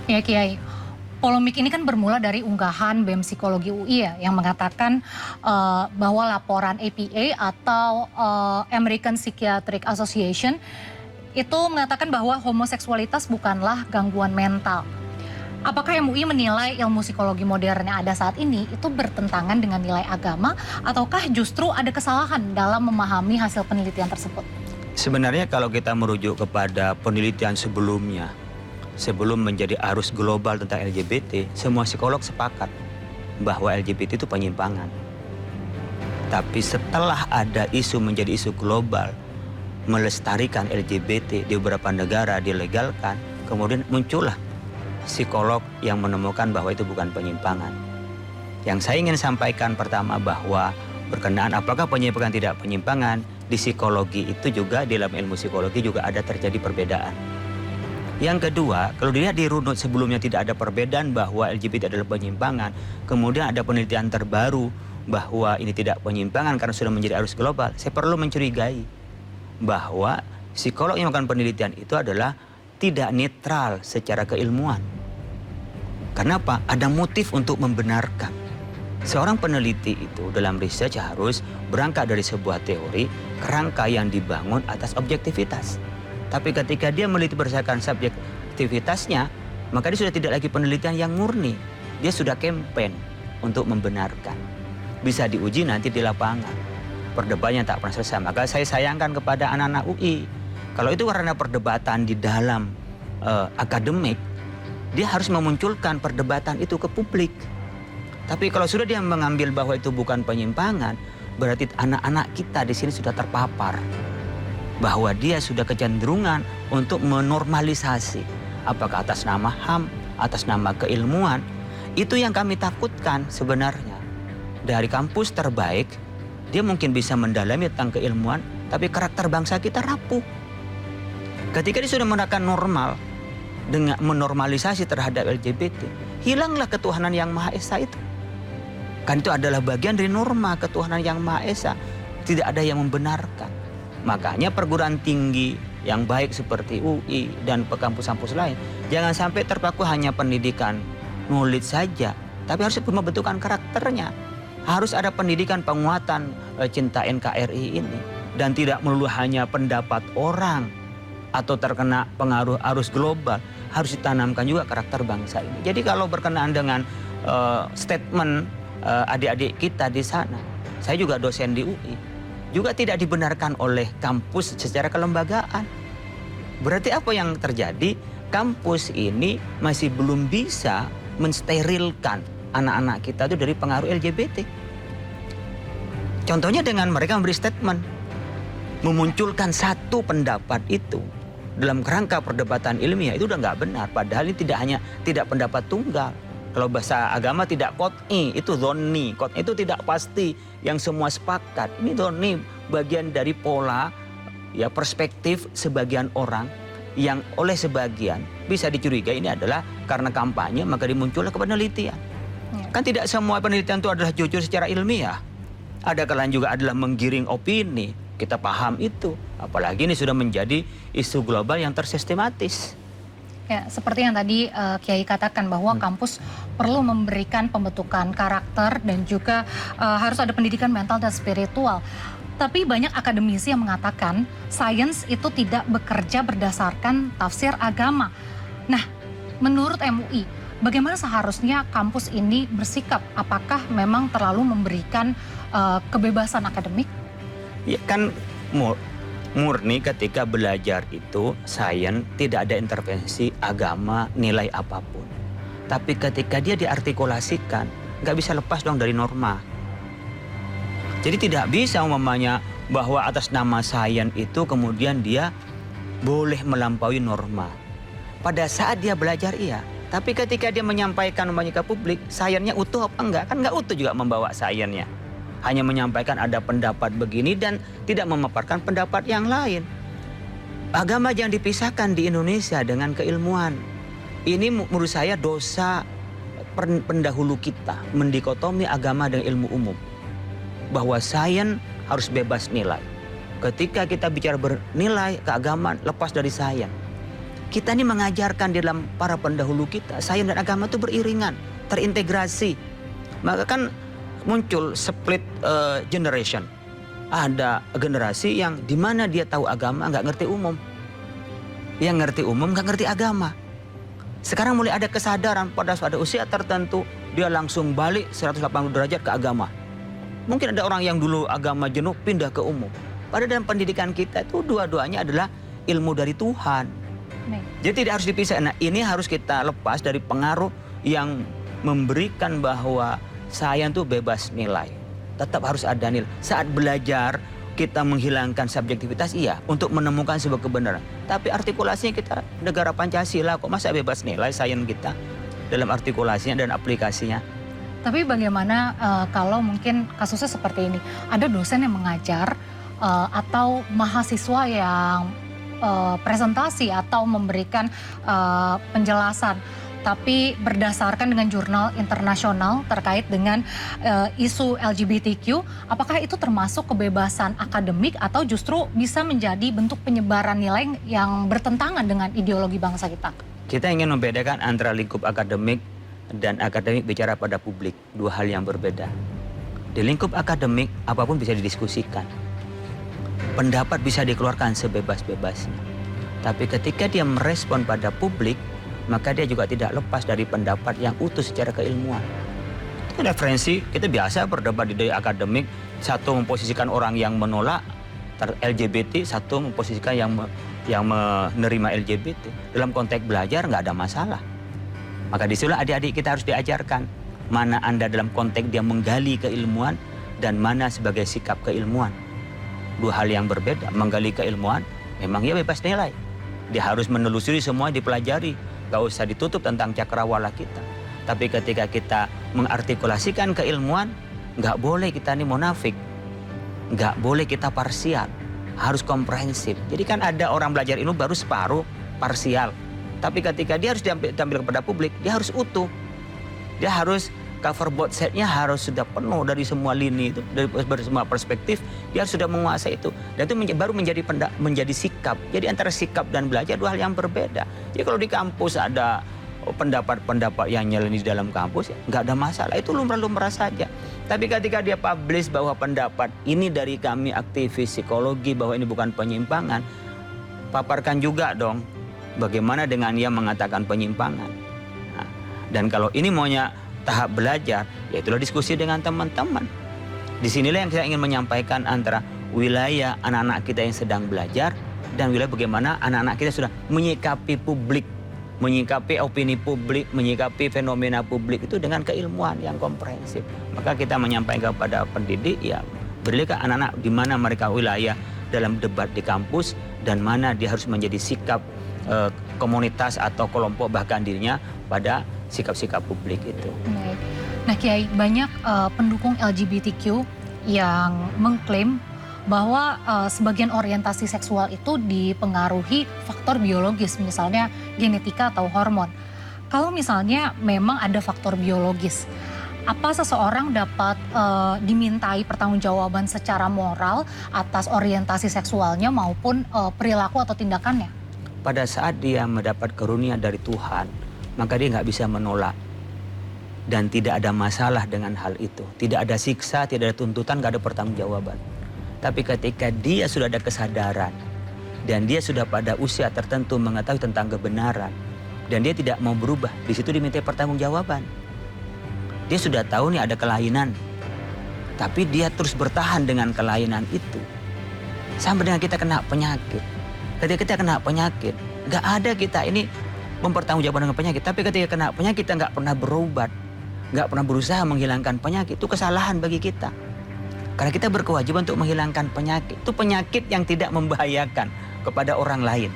Ya Kiai, polemik ini kan bermula dari unggahan BEM Psikologi UI ya, yang mengatakan bahwa laporan APA atau American Psychiatric Association itu mengatakan bahwa homoseksualitas bukanlah gangguan mental. Apakah MUI menilai ilmu psikologi modern yang ada saat ini itu bertentangan dengan nilai agama, ataukah justru ada kesalahan dalam memahami hasil penelitian tersebut? Sebenarnya kalau kita merujuk kepada penelitian sebelumnya, sebelum menjadi arus global tentang LGBT, semua psikolog sepakat bahwa LGBT itu penyimpangan. Tapi setelah ada isu menjadi isu global, melestarikan LGBT di beberapa negara dilegalkan, kemudian muncullah psikolog yang menemukan bahwa itu bukan penyimpangan. Yang saya ingin sampaikan pertama bahwa berkenaan apakah penyimpangan tidak penyimpangan, di psikologi itu juga, dalam ilmu psikologi juga ada terjadi perbedaan. Yang kedua, kalau dilihat di runut sebelumnya tidak ada perbedaan bahwa LGBT adalah penyimpangan, kemudian ada penelitian terbaru bahwa ini tidak penyimpangan karena sudah menjadi arus global, saya perlu mencurigai bahwa psikolog yang melakukan penelitian itu adalah tidak netral secara keilmuan. Kenapa? Ada motif untuk membenarkan. Seorang peneliti itu dalam research harus berangkat dari sebuah teori, kerangka yang dibangun atas objektivitas. Tapi ketika dia meneliti berdasarkan subjektivitasnya, maka dia sudah tidak lagi penelitian yang murni. Dia sudah campaign untuk membenarkan. Bisa diuji nanti di lapangan. Perdebatannya tak pernah selesai. Maka saya sayangkan kepada anak-anak UI. Kalau itu karena perdebatan di dalam akademik, dia harus memunculkan perdebatan itu ke publik. Tapi kalau sudah dia mengambil bahwa itu bukan penyimpangan, berarti anak-anak kita di sini sudah terpapar bahwa dia sudah kecenderungan untuk menormalisasi, apakah atas nama HAM, atas nama keilmuan. Itu yang kami takutkan sebenarnya. Dari kampus terbaik, dia mungkin bisa mendalami tentang keilmuan, tapi karakter bangsa kita rapuh. Ketika dia sudah menggunakan normal, dengan menormalisasi terhadap LGBT, hilanglah ketuhanan yang Maha Esa itu. Kan itu adalah bagian dari norma ketuhanan yang Maha Esa. Tidak ada yang membenarkan. Makanya perguruan tinggi yang baik seperti UI dan kampus-kampus lain, jangan sampai terpaku hanya pendidikan knowledge saja, tapi harus membentukkan karakternya. Harus ada pendidikan penguatan cinta NKRI ini. Dan tidak melulu hanya pendapat orang atau terkena pengaruh arus global, harus ditanamkan juga karakter bangsa ini. Jadi kalau berkenaan dengan statement adik-adik kita di sana, saya juga dosen di UI, juga tidak dibenarkan oleh kampus secara kelembagaan. Berarti apa yang terjadi? Kampus ini masih belum bisa mensterilkan anak-anak kita itu dari pengaruh LGBT. Contohnya dengan mereka memberi statement, memunculkan satu pendapat itu dalam kerangka perdebatan ilmiah, itu udah nggak benar. Padahal ini tidak pendapat tunggal. Kalau bahasa agama tidak qot'i, itu dhonni. Qot'i itu tidak pasti, yang semua sepakat. Ini dhonni, bagian dari pola ya perspektif sebagian orang yang oleh sebagian bisa dicurigai ini adalah karena kampanye maka dimuncullah ke penelitian. Kan tidak semua penelitian itu adalah jujur secara ilmiah. Ada kalanya juga adalah menggiring opini. Kita paham itu, apalagi ini sudah menjadi isu global yang tersistematis. Ya, seperti yang tadi Kiai katakan bahwa kampus perlu memberikan pembentukan karakter dan juga harus ada pendidikan mental dan spiritual. Tapi banyak akademisi yang mengatakan sains itu tidak bekerja berdasarkan tafsir agama. Nah, menurut MUI, bagaimana seharusnya kampus ini bersikap? Apakah memang terlalu memberikan kebebasan akademik? Ya kan murni ketika belajar itu sains tidak ada intervensi agama nilai apapun. Tapi ketika dia diartikulasikan nggak bisa lepas dong dari norma. Jadi tidak bisa umpamanya bahwa atas nama sains itu kemudian dia boleh melampaui norma. Pada saat dia belajar iya, tapi ketika dia menyampaikan umpamanya ke publik, sainsnya utuh apa enggak? Kan nggak utuh juga membawa sainsnya. Hanya menyampaikan ada pendapat begini dan tidak memaparkan pendapat yang lain. Agama jangan dipisahkan di Indonesia dengan keilmuan. Ini menurut saya dosa pendahulu kita, mendikotomi agama dengan ilmu umum. Bahwa sains harus bebas nilai. Ketika kita bicara bernilai keagamaan, lepas dari sains. Kita ini mengajarkan di dalam para pendahulu kita, sains dan agama itu beriringan, terintegrasi. Maka kan muncul split generation. Ada generasi yang dimana dia tahu agama nggak ngerti umum. Yang ngerti umum nggak ngerti agama. Sekarang mulai ada kesadaran pada usia tertentu dia langsung balik 180 derajat ke agama. Mungkin ada orang yang dulu agama jenuh pindah ke umum. Padahal dalam pendidikan kita itu dua-duanya adalah ilmu dari Tuhan. Jadi tidak harus dipisah. Nah, ini harus kita lepas dari pengaruh yang memberikan bahwa sains itu bebas nilai. Tetap harus ada nilai. Saat belajar kita menghilangkan subjektivitas, iya, untuk menemukan sebuah kebenaran. Tapi artikulasinya kita negara Pancasila, kok masa bebas nilai sains kita dalam artikulasinya dan aplikasinya. Tapi bagaimana kalau mungkin kasusnya seperti ini, ada dosen yang mengajar atau mahasiswa yang presentasi atau memberikan penjelasan, tapi berdasarkan dengan jurnal internasional terkait dengan isu LGBTQ, apakah itu termasuk kebebasan akademik atau justru bisa menjadi bentuk penyebaran nilai yang bertentangan dengan ideologi bangsa kita? Kita ingin membedakan antara lingkup akademik dan akademik bicara pada publik, dua hal yang berbeda. Di lingkup akademik, apapun bisa didiskusikan. Pendapat bisa dikeluarkan sebebas-bebasnya. Tapi ketika dia merespon pada publik, maka dia juga tidak lepas dari pendapat yang utuh secara keilmuan. Itu referensi, kita biasa berdebat di akademik, satu memposisikan orang yang menolak LGBT, satu memposisikan yang menerima LGBT. Dalam konteks belajar nggak ada masalah. Maka disitulah adik-adik kita harus diajarkan mana Anda dalam konteks dia menggali keilmuan dan mana sebagai sikap keilmuan. Dua hal yang berbeda. Menggali keilmuan memang ya bebas nilai. Dia harus menelusuri semua, dipelajari. Gak usah ditutup tentang cakrawala kita. Tapi ketika kita mengartikulasikan keilmuan, gak boleh kita ini munafik. Gak boleh kita parsial. Harus komprehensif. Jadi kan ada orang belajar ilmu baru separuh, parsial. Tapi ketika dia harus diambil kepada publik, dia harus utuh. Dia harus cover both setnya harus sudah penuh dari semua lini itu, dari semua perspektif, dia harus sudah menguasai itu. Dan itu baru menjadi sikap. Jadi antara sikap dan belajar dua hal yang berbeda. Jadi kalau di kampus ada pendapat-pendapat yang nyeleneh di dalam kampus, ya, nggak ada masalah. Itu lumrah-lumrah saja. Tapi ketika dia publish bahwa pendapat ini dari kami aktivis psikologi, bahwa ini bukan penyimpangan, paparkan juga dong bagaimana dengan dia mengatakan penyimpangan. Nah, dan kalau ini maunya tahap belajar, ya itulah diskusi dengan teman-teman. Disinilah yang saya ingin menyampaikan antara wilayah anak-anak kita yang sedang belajar dan wilayah bagaimana anak-anak kita sudah menyikapi publik, menyikapi opini publik, menyikapi fenomena publik itu dengan keilmuan yang komprehensif. Maka kita menyampaikan kepada pendidik, ya berikan anak-anak di mana mereka wilayah dalam debat di kampus dan mana dia harus menjadi sikap komunitas atau kelompok bahkan dirinya pada sikap-sikap publik itu. Nah Kiai, banyak pendukung LGBTQ yang mengklaim bahwa sebagian orientasi seksual itu dipengaruhi faktor biologis, misalnya genetika atau hormon. Kalau misalnya memang ada faktor biologis, apa seseorang dapat dimintai pertanggungjawaban secara moral atas orientasi seksualnya maupun perilaku atau tindakannya? Pada saat dia mendapat karunia dari Tuhan, maka dia nggak bisa menolak. Dan tidak ada masalah dengan hal itu. Tidak ada siksa, tidak ada tuntutan, nggak ada pertanggungjawaban. Tapi ketika dia sudah ada kesadaran, dan dia sudah pada usia tertentu mengetahui tentang kebenaran, dan dia tidak mau berubah, di situ diminta pertanggungjawaban. Dia sudah tahu nih ada kelainan, tapi dia terus bertahan dengan kelainan itu. Sampai dengan kita kena penyakit. Ketika kita kena penyakit, nggak ada kita ini mempertanggungjawabkan dengan penyakit. Tapi ketika kena penyakit kita nggak pernah berobat, nggak pernah berusaha menghilangkan penyakit, itu kesalahan bagi kita. Karena kita berkewajiban untuk menghilangkan penyakit. Itu penyakit yang tidak membahayakan kepada orang lain,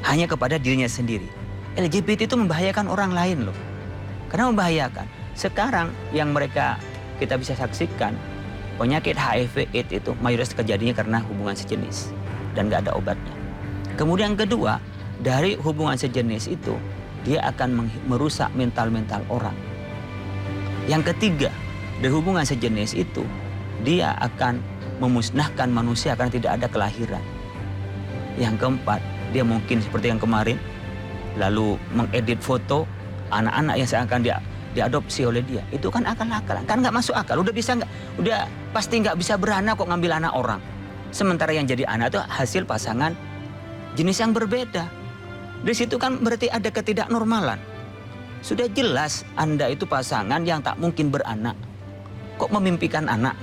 hanya kepada dirinya sendiri. LGBT itu membahayakan orang lain loh. Karena membahayakan. Sekarang yang kita bisa saksikan, penyakit HIV/AIDS itu mayoritas kejadiannya karena hubungan sejenis dan nggak ada obatnya. Kemudian kedua, dari hubungan sejenis itu dia akan merusak mental orang. Yang ketiga, dari hubungan sejenis itu dia akan memusnahkan manusia karena tidak ada kelahiran. Yang keempat, dia mungkin seperti yang kemarin lalu mengedit foto anak-anak yang seakan diadopsi oleh dia. Itu kan akal-akalan, kan nggak masuk akal. Udah pasti nggak bisa beranak kok ngambil anak orang. Sementara yang jadi anak itu hasil pasangan jenis yang berbeda. Di situ kan berarti ada ketidaknormalan. Sudah jelas Anda itu pasangan yang tak mungkin beranak. Kok memimpikan anak?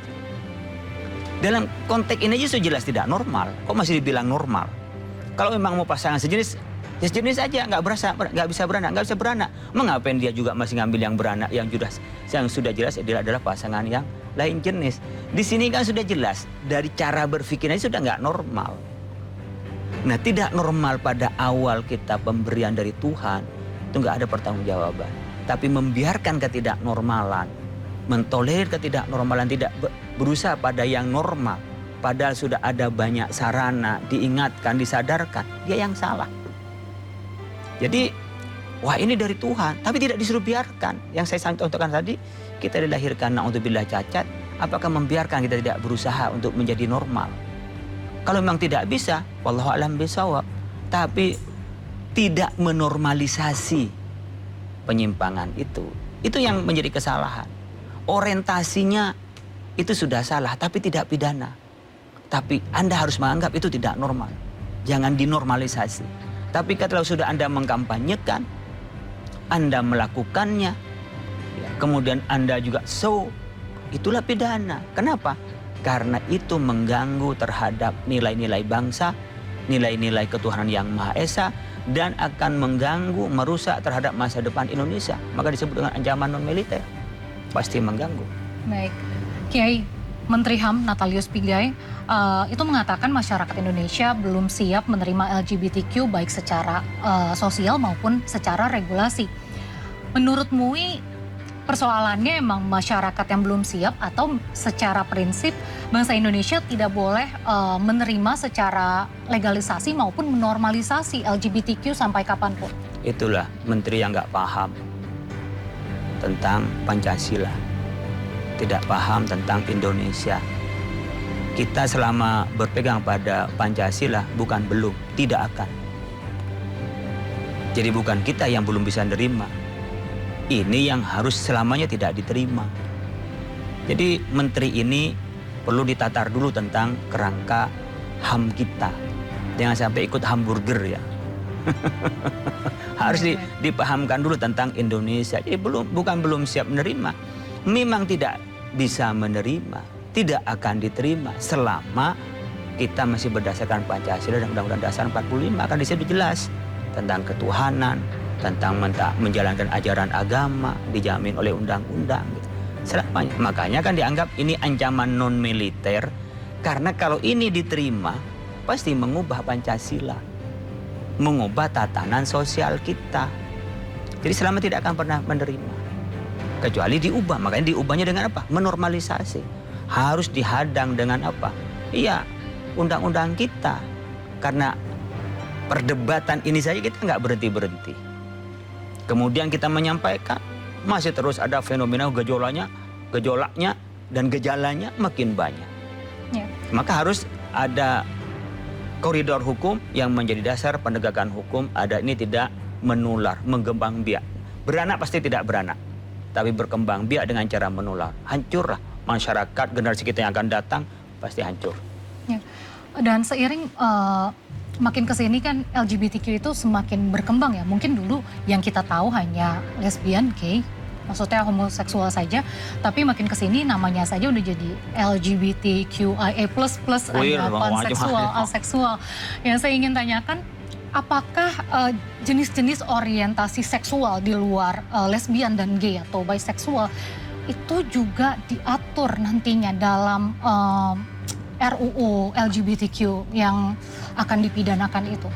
Dalam konteks ini aja sudah jelas tidak normal. Kok masih dibilang normal? Kalau memang mau pasangan sejenis, ya sejenis aja, nggak bisa beranak. Mengapain dia juga masih ngambil yang beranak, yang sudah jelas adalah pasangan yang lain jenis. Di sini kan sudah jelas dari cara berpikirnya sudah nggak normal. Nah, tidak normal pada awal kita pemberian dari Tuhan itu nggak ada pertanggungjawaban. Tapi membiarkan ketidaknormalan, mentolerir ketidaknormalan, tidak berusaha pada yang normal. Padahal sudah ada banyak sarana, diingatkan, disadarkan, dia yang salah. Jadi, wah ini dari Tuhan, tapi tidak disuruh biarkan. Yang saya contohkan tadi, kita dilahirkan na'udzubillah cacat, apakah membiarkan kita tidak berusaha untuk menjadi normal? Kalau memang tidak bisa, wallahu a'lam bishawab, tapi tidak menormalisasi penyimpangan itu. Itu yang menjadi kesalahan. Orientasinya itu sudah salah, tapi tidak pidana. Tapi Anda harus menganggap itu tidak normal. Jangan dinormalisasi. Tapi kalau sudah Anda mengkampanyekan, Anda melakukannya, ya, kemudian Anda juga itulah pidana. Kenapa? Karena itu mengganggu terhadap nilai-nilai bangsa, nilai-nilai ketuhanan yang Maha Esa, dan akan mengganggu, merusak terhadap masa depan Indonesia. Maka disebut dengan ancaman non-militer. Pasti mengganggu. Baik, Kiai, Menteri HAM Natalius Pigai itu mengatakan masyarakat Indonesia belum siap menerima LGBTQ baik secara sosial maupun secara regulasi. Menurut MUI, persoalannya emang masyarakat yang belum siap atau secara prinsip bangsa Indonesia tidak boleh menerima secara legalisasi maupun menormalisasi LGBTQ sampai kapanpun? Itulah menteri yang nggak paham tentang Pancasila. Tidak paham tentang Indonesia. Kita selama berpegang pada Pancasila bukan belum, tidak akan. Jadi bukan kita yang belum bisa nerima. Ini yang harus selamanya tidak diterima. Jadi menteri ini perlu ditatar dulu tentang kerangka HAM kita. Jangan sampai ikut hamburger ya. Harus dipahamkan dulu tentang Indonesia. Jadi bukan belum siap menerima. Memang tidak bisa menerima, tidak akan diterima selama kita masih berdasarkan Pancasila dan Undang-Undang Dasar 45. Kan di situ jelas tentang ketuhanan, tentang menjalankan ajaran agama, dijamin oleh undang-undang. Gitu. Selamanya. Makanya kan dianggap ini ancaman non-militer, karena kalau ini diterima, pasti mengubah Pancasila, mengubah tatanan sosial kita. Jadi selama tidak akan pernah menerima. Kecuali diubah, makanya diubahnya dengan apa? Menormalisasi. Harus dihadang dengan apa? Iya, undang-undang kita. Karena perdebatan ini saja kita nggak berhenti-berhenti. Kemudian kita menyampaikan, masih terus ada fenomena gejolaknya dan gejalanya makin banyak. Ya. Maka harus ada koridor hukum yang menjadi dasar penegakan hukum. Ada ini tidak menular, mengembang biak. Beranak pasti tidak beranak, tapi berkembang biak dengan cara menular. Hancurlah masyarakat, generasi kita yang akan datang pasti hancur. Ya. Dan seiring makin kesini kan LGBTQ itu semakin berkembang ya. Mungkin dulu yang kita tahu hanya lesbian, gay, maksudnya homoseksual saja. Tapi makin kesini namanya saja udah jadi LGBTQIA++, ada panseksual, aseksual. Yang saya ingin tanyakan, apakah jenis-jenis orientasi seksual di luar lesbian dan gay atau biseksual itu juga diatur nantinya dalam RUU LGBTQ yang akan dipidanakan itu?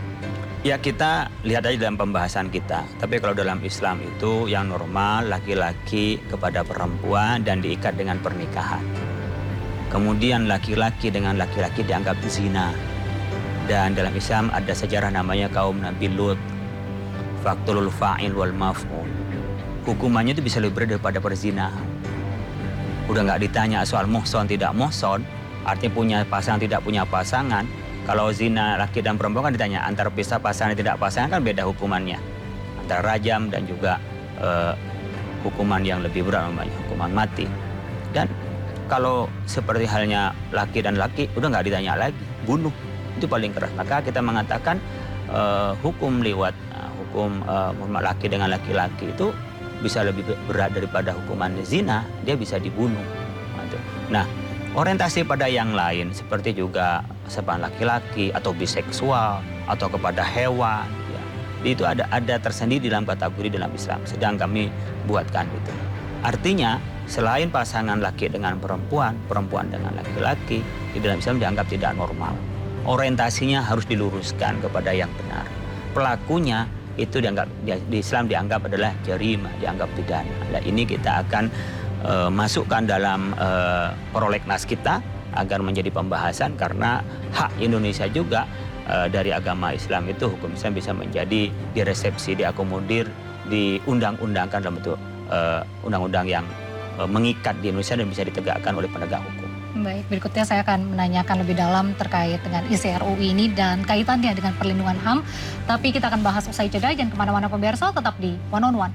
Ya, kita lihat aja dalam pembahasan kita. Tapi kalau dalam Islam itu yang normal laki-laki kepada perempuan dan diikat dengan pernikahan. Kemudian laki-laki dengan laki-laki dianggap zina. Dan dalam Islam ada sejarah namanya kaum Nabi Lut. Faktulul fa'il wal maf'ul. Hukumannya itu bisa lebih berat daripada perzinahan. Udah nggak ditanya soal muhson tidak muhson, artinya punya pasangan tidak punya pasangan. Kalau zina laki dan perempuan kan ditanya antara pisah pasangan tidak pasangan kan beda hukumannya. antara rajam dan juga hukuman yang lebih berat, namanya hukuman mati. Dan kalau seperti halnya laki dan laki, udah nggak ditanya lagi, bunuh itu paling keras. Maka kita mengatakan hukum liwat, hukum laki dengan laki-laki itu bisa lebih berat daripada hukuman zina, dia bisa dibunuh. Nah, orientasi pada yang lain seperti juga sepan laki-laki atau biseksual atau kepada hewan, ya, itu ada tersendiri dalam kategori dalam Islam. Sedang kami buatkan itu. Artinya selain pasangan laki dengan perempuan, perempuan dengan laki-laki, di dalam Islam dianggap tidak normal. Orientasinya harus diluruskan kepada yang benar. Pelakunya itu dianggap di Islam dianggap adalah jarimah, dianggap pidana. Nah, ini kita akan masukkan dalam prolegnas kita agar menjadi pembahasan, karena hak Indonesia juga dari agama Islam itu, hukum Islam bisa menjadi diresepsi, diakomodir, diundang-undangkan dalam bentuk undang-undang yang mengikat di Indonesia dan bisa ditegakkan oleh penegak hukum. Baik, berikutnya saya akan menanyakan lebih dalam terkait dengan isi RUU ini dan kaitannya dengan perlindungan HAM. Tapi kita akan bahas usai jeda, jangan kemana-mana pemirsa, tetap di One on One.